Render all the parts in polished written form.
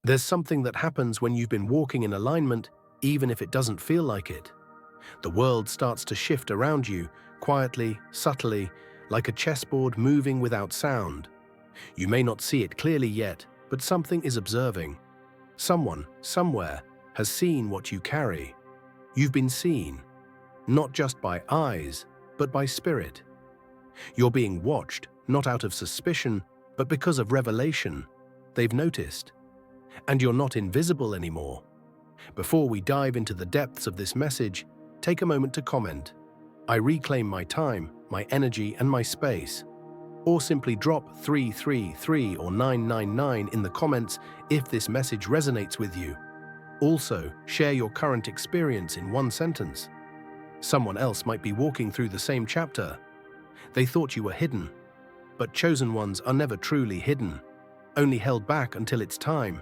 There's something that happens when you've been walking in alignment, even if it doesn't feel like it. The world starts to shift around you, quietly, subtly, like a chessboard moving without sound. You may not see it clearly yet, but something is observing. Someone, somewhere, has seen what you carry. You've been seen, not just by eyes, but by spirit. You're being watched, not out of suspicion, but because of revelation. They've noticed. And you're not invisible anymore. Before we dive into the depths of this message, take a moment to comment. I reclaim my time, my energy, and my space. Or simply drop 333 or 999 in the comments if this message resonates with you. Also, share your current experience in one sentence. Someone else might be walking through the same chapter. They thought you were hidden, but chosen ones are never truly hidden, only held back until it's time.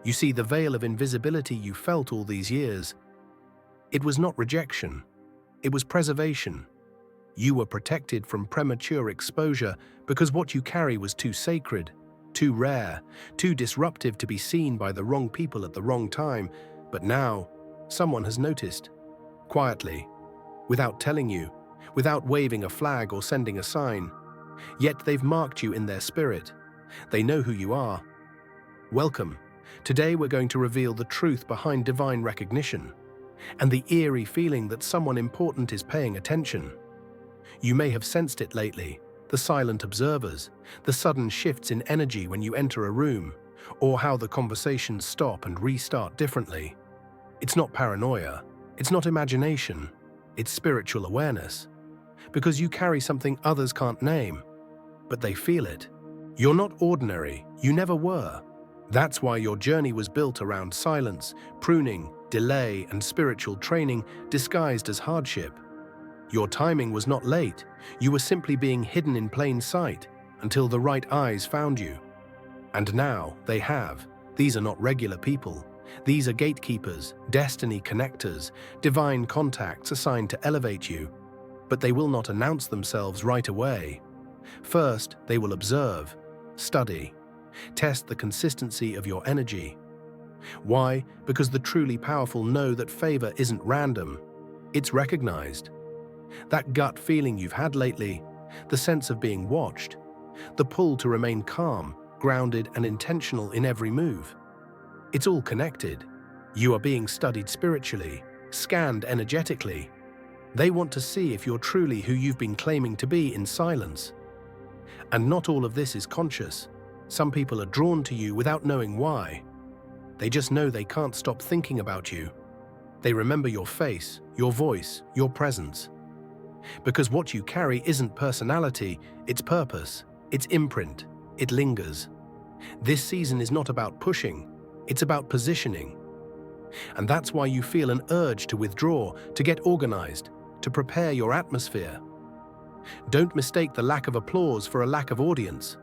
You see, the veil of invisibility you felt all these years, it was not rejection, it was preservation. You were protected from premature exposure because what you carry was too sacred, too rare, too disruptive to be seen by the wrong people at the wrong time. But now, someone has noticed, quietly, without telling you, without waving a flag or sending a sign. Yet they've marked you in their spirit. They know who you are. Welcome. Today we're going to reveal the truth behind divine recognition and the eerie feeling that someone important is paying attention. You may have sensed it lately, the silent observers, the sudden shifts in energy when you enter a room, or how the conversations stop and restart differently. It's not paranoia, it's not imagination, it's spiritual awareness. Because you carry something others can't name, but they feel it. You're not ordinary, you never were. That's why your journey was built around silence, pruning, delay, and spiritual training disguised as hardship. Your timing was not late, you were simply being hidden in plain sight until the right eyes found you. And now they have. These are not regular people. These are gatekeepers, destiny connectors, divine contacts assigned to elevate you. But they will not announce themselves right away. First, they will observe, study, test the consistency of your energy. Why? Because the truly powerful know that favor isn't random, it's recognized. That gut feeling you've had lately, the sense of being watched, the pull to remain calm, grounded, and intentional in every move. It's all connected. You are being studied spiritually, scanned energetically. They want to see if you're truly who you've been claiming to be in silence. And not all of this is conscious. Some people are drawn to you without knowing why. They just know they can't stop thinking about you. They remember your face, your voice, your presence. Because what you carry isn't personality, it's purpose, it's imprint, it lingers. This season is not about pushing, it's about positioning. And that's why you feel an urge to withdraw, to get organized, to prepare your atmosphere. Don't mistake the lack of applause for a lack of audience.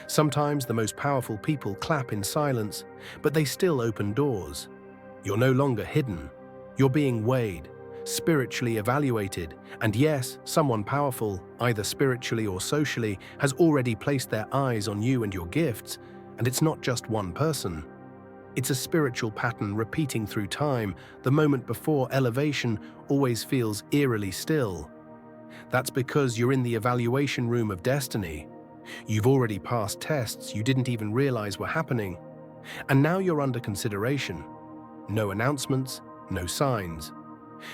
Sometimes the most powerful people clap in silence, but they still open doors. You're no longer hidden. You're being weighed, spiritually evaluated, and yes, someone powerful, either spiritually or socially, has already placed their eyes on you and your gifts, and it's not just one person. It's a spiritual pattern repeating through time. The moment before elevation always feels eerily still. That's because you're in the evaluation room of destiny. You've already passed tests you didn't even realize were happening, and now you're under consideration. No announcements, no signs.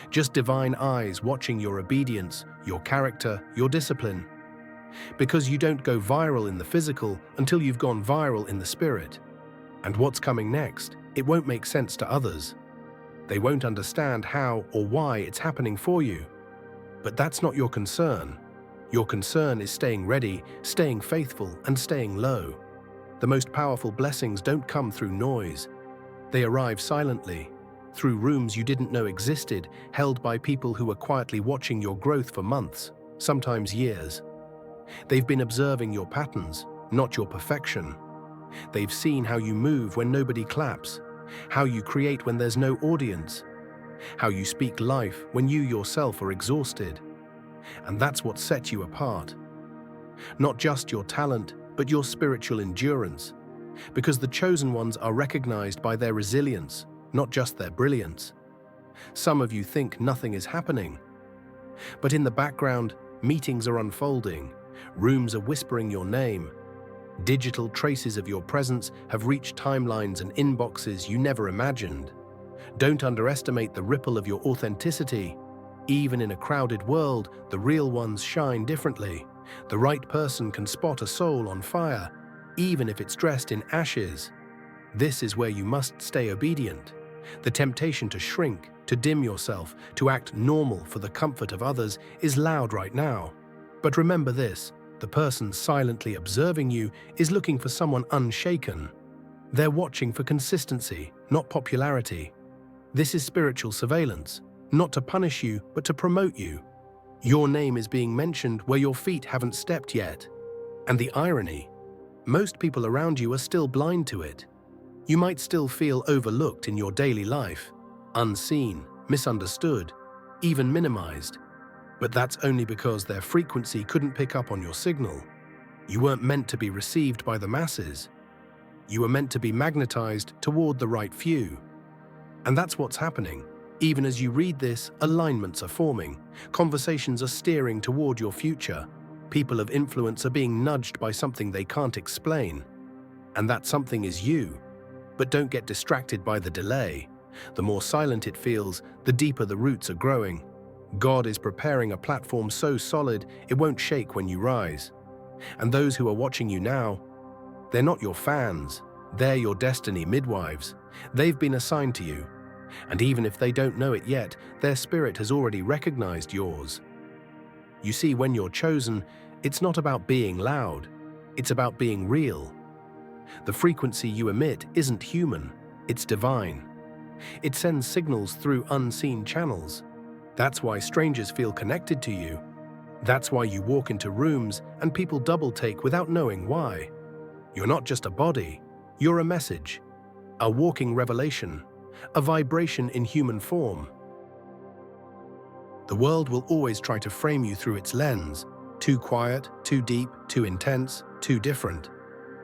Just divine eyes watching your obedience, your character, your discipline. Because you don't go viral in the physical until you've gone viral in the spirit. And what's coming next, it won't make sense to others. They won't understand how or why it's happening for you. But that's not your concern. Your concern is staying ready, staying faithful, and staying low. The most powerful blessings don't come through noise. They arrive silently, through rooms you didn't know existed, held by people who were quietly watching your growth for months, sometimes years. They've been observing your patterns, not your perfection. They've seen how you move when nobody claps, how you create when there's no audience, how you speak life when you yourself are exhausted. And that's what sets you apart. Not just your talent, but your spiritual endurance, Because the chosen ones are recognized by their resilience, not just their brilliance. Some of you think nothing is happening, but in the background, meetings are unfolding, rooms are whispering your name, digital traces of your presence have reached timelines and inboxes you never imagined. Don't underestimate the ripple of your authenticity. Even in a crowded world, the real ones shine differently. The right person can spot a soul on fire, even if it's dressed in ashes. This is where you must stay obedient. The temptation to shrink, to dim yourself, to act normal for the comfort of others is loud right now. But remember this, the person silently observing you is looking for someone unshaken. They're watching for consistency, not popularity. This is spiritual surveillance, not to punish you, but to promote you. Your name is being mentioned where your feet haven't stepped yet. And the irony, most people around you are still blind to it. You might still feel overlooked in your daily life, unseen, misunderstood, even minimized. But that's only because their frequency couldn't pick up on your signal. You weren't meant to be received by the masses. You were meant to be magnetized toward the right few. And that's what's happening. Even as you read this, alignments are forming. Conversations are steering toward your future. People of influence are being nudged by something they can't explain. And that something is you. But don't get distracted by the delay. The more silent it feels, the deeper the roots are growing. God is preparing a platform so solid it won't shake when you rise. And those who are watching you now, they're not your fans. They're your destiny midwives. They've been assigned to you. And even if they don't know it yet, their spirit has already recognized yours. You see, when you're chosen, it's not about being loud. It's about being real. The frequency you emit isn't human. It's divine. It sends signals through unseen channels. That's why strangers feel connected to you. That's why you walk into rooms and people double-take without knowing why. You're not just a body. You're a message, a walking revelation, a vibration in human form. The world will always try to frame you through its lens, too quiet, too deep, too intense, too different.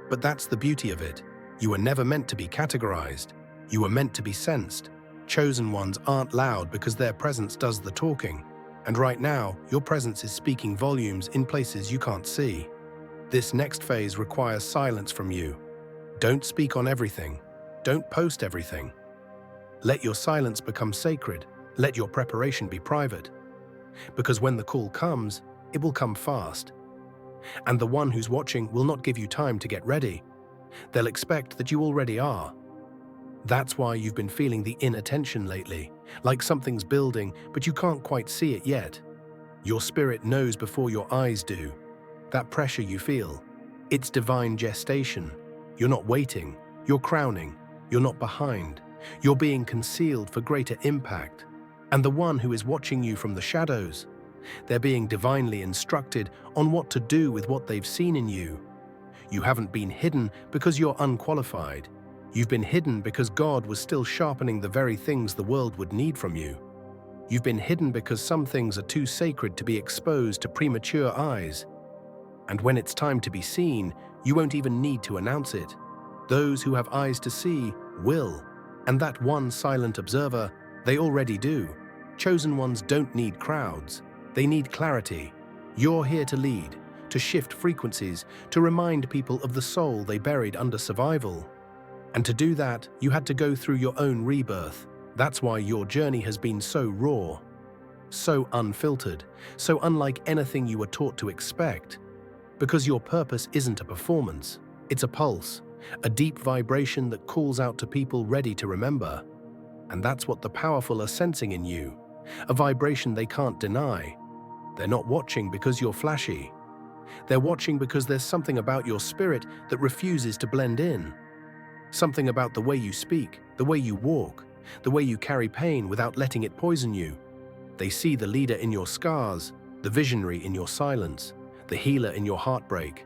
But that's the beauty of it. You were never meant to be categorized. You were meant to be sensed. Chosen ones aren't loud because their presence does the talking. And right now, your presence is speaking volumes in places you can't see. This next phase requires silence from you. Don't speak on everything. Don't post everything. Let your silence become sacred. Let your preparation be private. Because when the call comes, it will come fast. And the one who's watching will not give you time to get ready. They'll expect that you already are. That's why you've been feeling the inattention lately, like something's building, but you can't quite see it yet. Your spirit knows before your eyes do. That pressure you feel, it's divine gestation. You're not waiting, you're crowning, you're not behind. You're being concealed for greater impact. And the one who is watching you from the shadows, they're being divinely instructed on what to do with what they've seen in you. You haven't been hidden because you're unqualified. You've been hidden because God was still sharpening the very things the world would need from you. You've been hidden because some things are too sacred to be exposed to premature eyes. And when it's time to be seen, you won't even need to announce it. Those who have eyes to see will. And that one silent observer, they already do. Chosen ones don't need crowds. They need clarity. You're here to lead, to shift frequencies, to remind people of the soul they buried under survival. And to do that, you had to go through your own rebirth. That's why your journey has been so raw, so unfiltered, so unlike anything you were taught to expect. Because your purpose isn't a performance, it's a pulse, a deep vibration that calls out to people ready to remember. And that's what the powerful are sensing in you, a vibration they can't deny. They're not watching because you're flashy. They're watching because there's something about your spirit that refuses to blend in. Something about the way you speak, the way you walk, the way you carry pain without letting it poison you. They see the leader in your scars, the visionary in your silence, the healer in your heartbreak.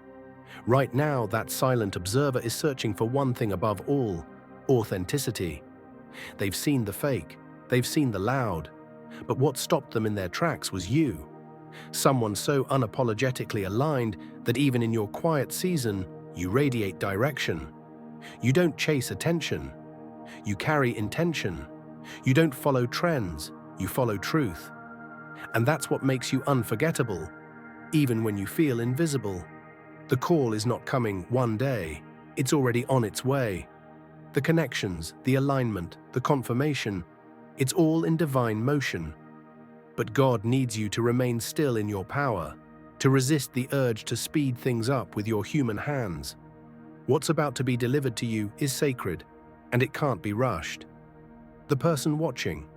Right now, that silent observer is searching for one thing above all: authenticity. They've seen the fake, they've seen the loud, but what stopped them in their tracks was you. Someone so unapologetically aligned that even in your quiet season, you radiate direction. You don't chase attention. You carry intention. You don't follow trends. You follow truth. And that's what makes you unforgettable, even when you feel invisible. The call is not coming one day. It's already on its way. The connections, the alignment, the confirmation, it's all in divine motion. But God needs you to remain still in your power, to resist the urge to speed things up with your human hands. What's about to be delivered to you is sacred, and it can't be rushed. The person watching,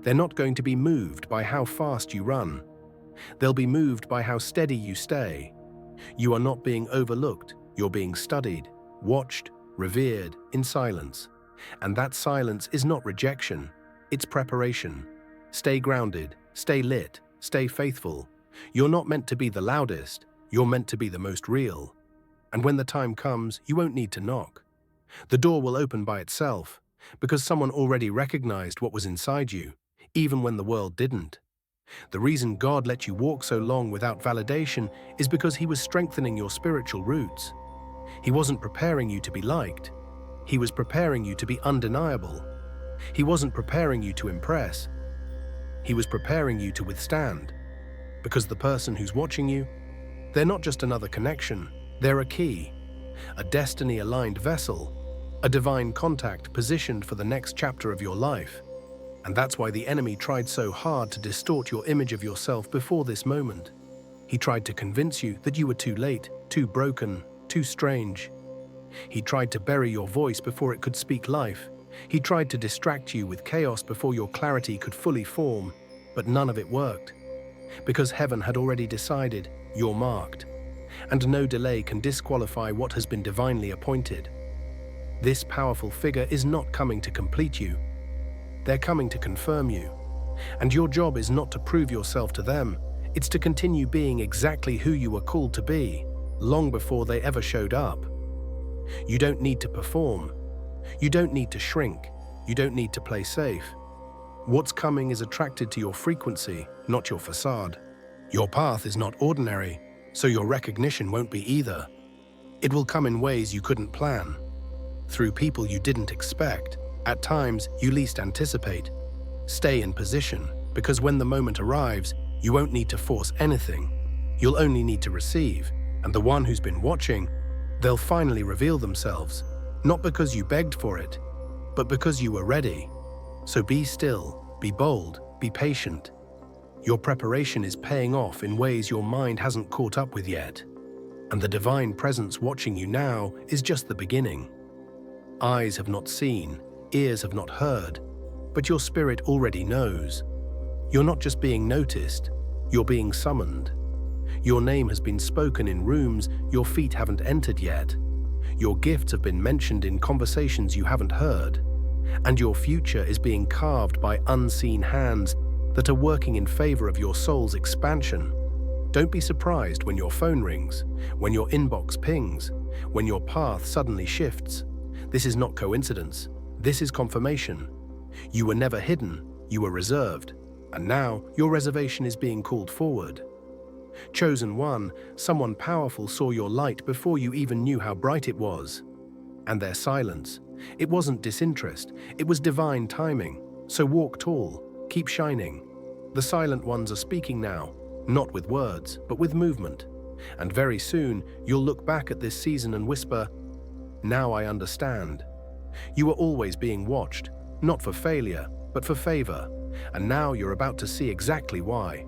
they're not going to be moved by how fast you run. They'll be moved by how steady you stay. You are not being overlooked, you're being studied, watched, revered in silence. And that silence is not rejection, it's preparation. Stay grounded, stay lit, stay faithful. You're not meant to be the loudest, you're meant to be the most real. And when the time comes, you won't need to knock. The door will open by itself, because someone already recognized what was inside you, even when the world didn't. The reason God let you walk so long without validation is because He was strengthening your spiritual roots. He wasn't preparing you to be liked. He was preparing you to be undeniable. He wasn't preparing you to impress. He was preparing you to withstand. Because the person who's watching you, they're not just another connection, they're a key, a destiny-aligned vessel, a divine contact positioned for the next chapter of your life. And that's why the enemy tried so hard to distort your image of yourself before this moment. He tried to convince you that you were too late, too broken, too strange. He tried to bury your voice before it could speak life. He tried to distract you with chaos before your clarity could fully form, but none of it worked. Because heaven had already decided, you're marked. And no delay can disqualify what has been divinely appointed. This powerful figure is not coming to complete you. They're coming to confirm you. And your job is not to prove yourself to them, it's to continue being exactly who you were called to be, long before they ever showed up. You don't need to perform. You don't need to shrink. You don't need to play safe. What's coming is attracted to your frequency, not your facade. Your path is not ordinary, so your recognition won't be either. It will come in ways you couldn't plan, through people you didn't expect, at times you least anticipate. Stay in position, because when the moment arrives, you won't need to force anything. You'll only need to receive, and the one who's been watching, they'll finally reveal themselves, not because you begged for it, but because you were ready. So be still, be bold, be patient. Your preparation is paying off in ways your mind hasn't caught up with yet. And the divine presence watching you now is just the beginning. Eyes have not seen, ears have not heard, but your spirit already knows. You're not just being noticed, you're being summoned. Your name has been spoken in rooms your feet haven't entered yet. Your gifts have been mentioned in conversations you haven't heard. And your future is being carved by unseen hands that are working in favor of your soul's expansion. Don't be surprised when your phone rings, when your inbox pings, when your path suddenly shifts. This is not coincidence. This is confirmation. You were never hidden, you were reserved, and now your reservation is being called forward. Chosen one, someone powerful saw your light before you even knew how bright it was. And their silence, it wasn't disinterest, it was divine timing. So walk tall, keep shining. The silent ones are speaking now, not with words, but with movement. And very soon, you'll look back at this season and whisper, "Now I understand." You were always being watched, not for failure, but for favor. And now you're about to see exactly why.